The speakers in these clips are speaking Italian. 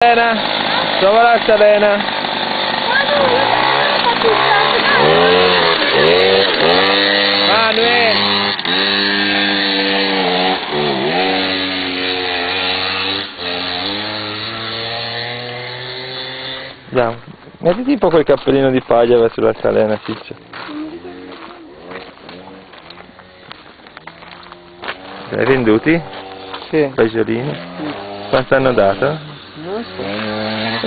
Elena, trova l'altalena. Manuel. Andiamo, mettiti un po' quel cappellino di paglia verso l'altalena, Ciccio. Hai venduti? Sì. Fagiolini? Sì. Quanto hanno dato? Non so.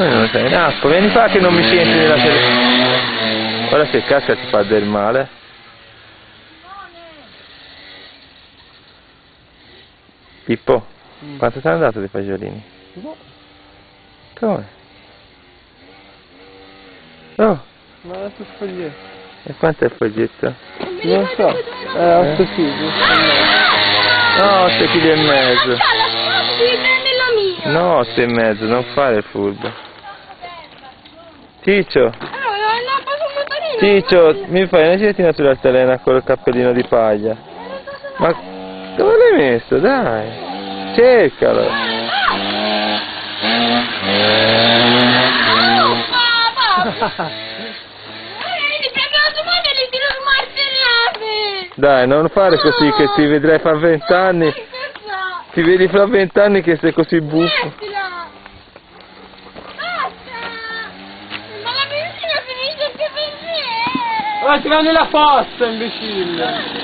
Non lo sai, Nappo, vieni qua che non mi ci entri nella tele. Ora se casca ti fa del male. Pippo, quanto ti hanno dato dei fagiolini? No. Come? Oh, Ma è tutto foglietto. e quanto è il foglietto? Non so. 8 kg. No, 8 kg e mezzo. Prendila mia. No, 8 e mezzo, non fare il furbo. Ciccio, Ciccio, mi fai una giratina sull'altalena con il cappellino di paglia. Ma dove l'hai messo? Dai, cercalo. Dai, non fare così che ti vedrai fra 20 anni. Ti vedi fra 20 anni che sei così buffo. Ma ti va nella fossa, imbecille!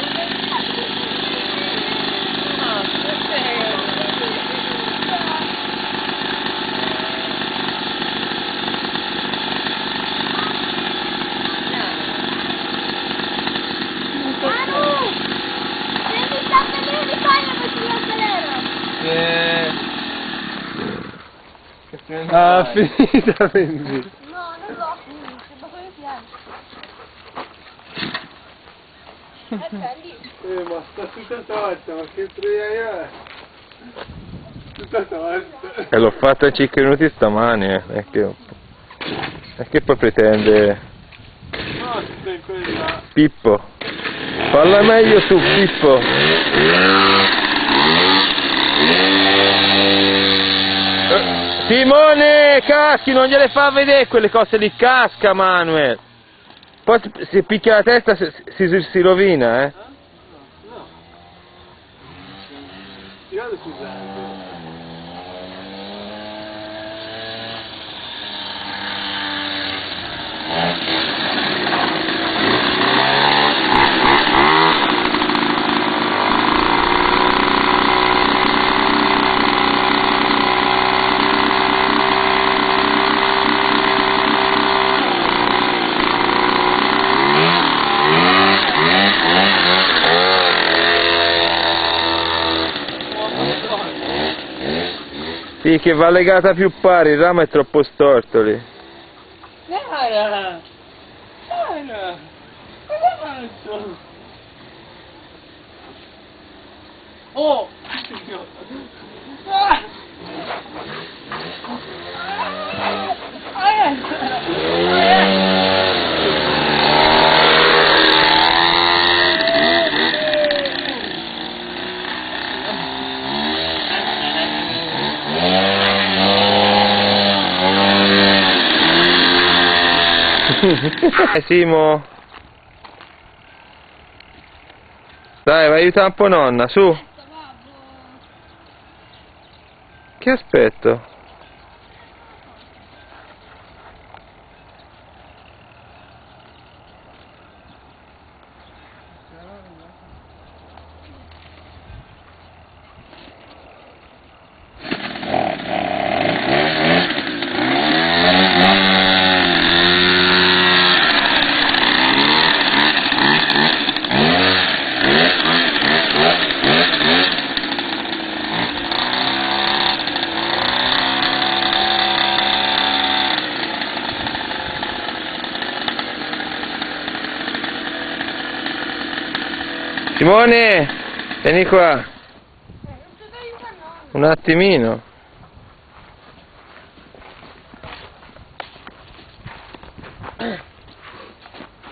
Ah, finita benzina. No, non l'ho finito, ma come piace? Prendi. Ma sta tutta torta, ma che troia è? Tutta torta. E l'ho fatta in 5 minuti stamani, è che poi pretende No, sta in quella. Pippo. Falla meglio tu, Pippo. Simone, caschi, non gliele fa vedere quelle cose lì, casca Manuel. Poi se picchia la testa si rovina, eh. No. Ti vado sul largo. Sì, che va legata più pari, il ramo è troppo storto lì. Sara! Sara! Cosa faccio? Oh! Ah! Simo. Dai, vai aiuta un po' nonna, su. Che aspetto? Simone, vieni qua. Un attimino.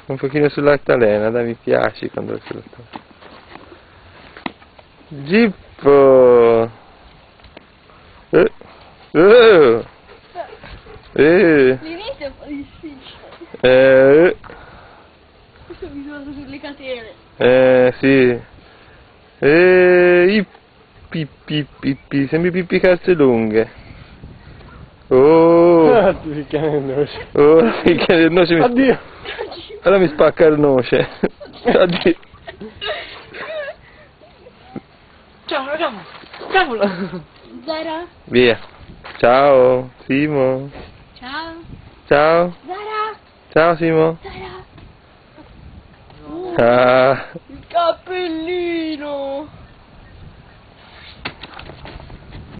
Un pochino sull'altalena, dai, mi piaci quando è sull'altalena. Gippo! L'inizio è un po' difficile. Questo mi sono sulle catene. Sì. Pippi, sembri Pippi calze lunghe. Oh, Ti picchiano il noce. oh, picchia il noce mi... Addio. Allora mi spacca il noce. Addio. Cavolo. Zara. Via. Ciao, Simo. Ciao. Ciao. Zara. Ciao, Simo. Zara. Ah. Il cappellino.